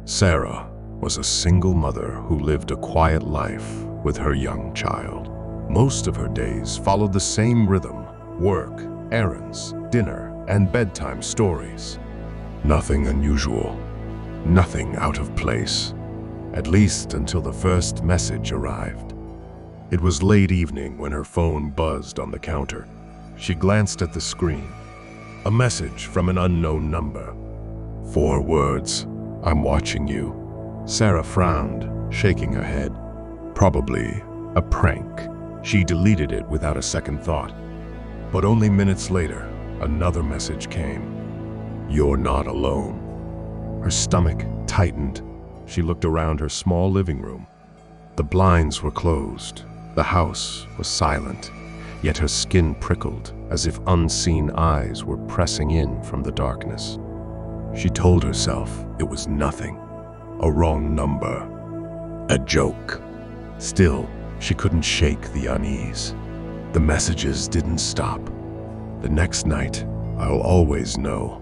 Sarah was a single mother who lived a quiet life with her young child. Most of her days followed the same rhythm: work, errands, dinner, and bedtime stories. Nothing unusual, nothing out of place, at least until the first message arrived. It was late evening when her phone buzzed on the counter. She glanced at the screen. A message from an unknown number. 4 words: "I'm watching you." Sarah frowned, shaking her head. Probably a prank. She deleted it without a second thought. But only minutes later, another message came. "You're not alone." Her stomach tightened. She looked around her small living room. The blinds were closed. The house was silent, yet her skin prickled as if unseen eyes were pressing in from the darkness. She told herself it was nothing, a wrong number, a joke. Still, she couldn't shake the unease. The messages didn't stop. "The next night, I'll always know."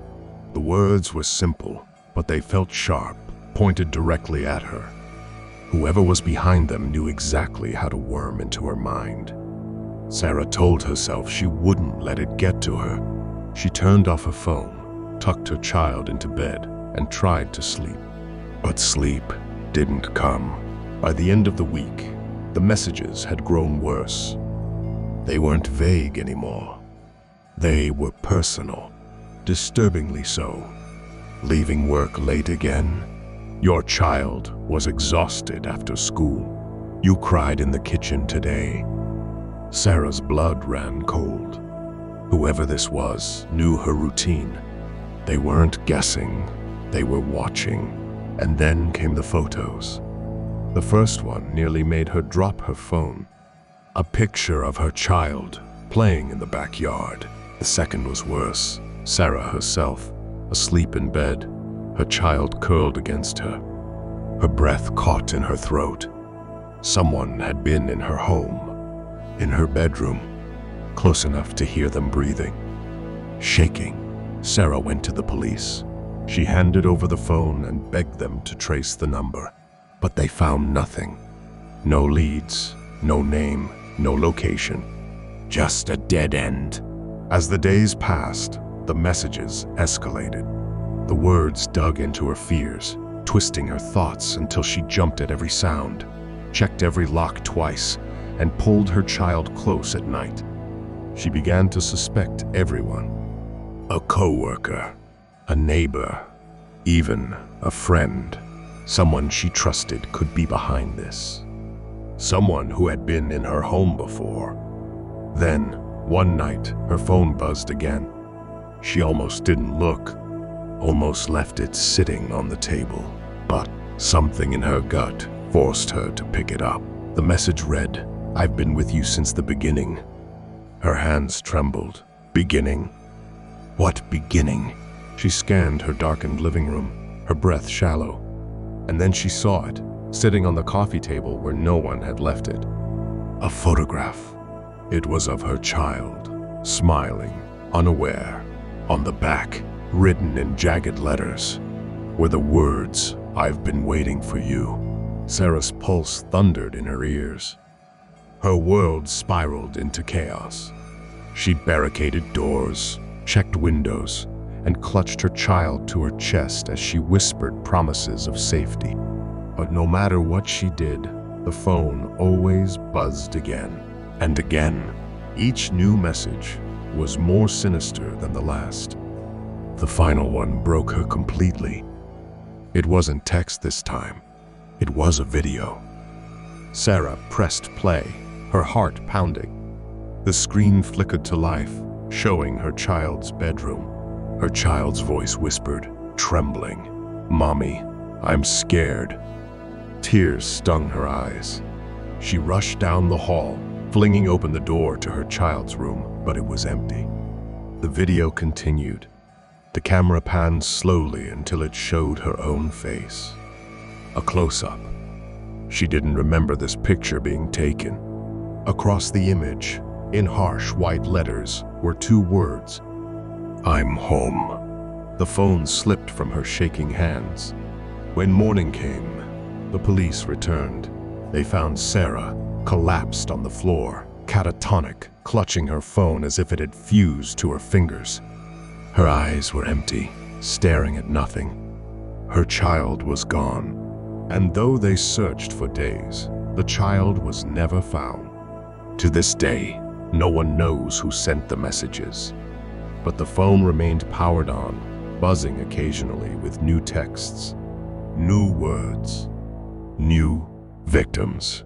The words were simple, but they felt sharp, pointed directly at her. Whoever was behind them knew exactly how to worm into her mind. Sarah told herself she wouldn't let it get to her. She turned off her phone, tucked her child into bed, and tried to sleep. But sleep didn't come. By the end of the week, the messages had grown worse. They weren't vague anymore. They were personal, disturbingly so. "Leaving work late again?" "Your child was exhausted after school." "You cried in the kitchen today." Sarah's blood ran cold. Whoever this was knew her routine. They weren't guessing, they were watching. And then came the photos. The first one nearly made her drop her phone. A picture of her child playing in the backyard. The second was worse. Sarah herself, asleep in bed, her child curled against her. Her breath caught in her throat. Someone had been in her home, in her bedroom, close enough to hear them breathing. Shaking, Sarah went to the police. She handed over the phone and begged them to trace the number. But they found nothing. No leads, no name, no location. Just a dead end. As the days passed, the messages escalated. The words dug into her fears, twisting her thoughts until she jumped at every sound, checked every lock twice, and pulled her child close at night. She began to suspect everyone. A coworker, a neighbor, even a friend. Someone she trusted could be behind this. Someone who had been in her home before. Then, one night, her phone buzzed again. She almost didn't look, almost left it sitting on the table. But something in her gut forced her to pick it up. The message read, "I've been with you since the beginning." Her hands trembled. Beginning? What beginning? She scanned her darkened living room, her breath shallow. And then she saw it, sitting on the coffee table where no one had left it. A photograph. It was of her child, smiling, unaware. On the back, written in jagged letters, were the words, "I've been waiting for you." Sarah's pulse thundered in her ears. Her world spiraled into chaos. She barricaded doors, checked windows, and clutched her child to her chest as she whispered promises of safety. But no matter what she did, the phone always buzzed again and again. Each new message was more sinister than the last. The final one broke her completely. It wasn't text this time. It was a video. Sarah pressed play, her heart pounding. The screen flickered to life, showing her child's bedroom. Her child's voice whispered, trembling, "Mommy, I'm scared." Tears stung her eyes. She rushed down the hall, flinging open the door to her child's room, but it was empty. The video continued. The camera panned slowly until it showed her own face. A close-up. She didn't remember this picture being taken. Across the image, in harsh white letters, were 2 words, "I'm home." The phone slipped from her shaking hands. When morning came, the police returned. They found Sarah collapsed on the floor, catatonic, clutching her phone as if it had fused to her fingers. Her eyes were empty, staring at nothing. Her child was gone, and though they searched for days, the child was never found. To this day, no one knows who sent the messages, but the phone remained powered on, buzzing occasionally with new texts, new words, new victims.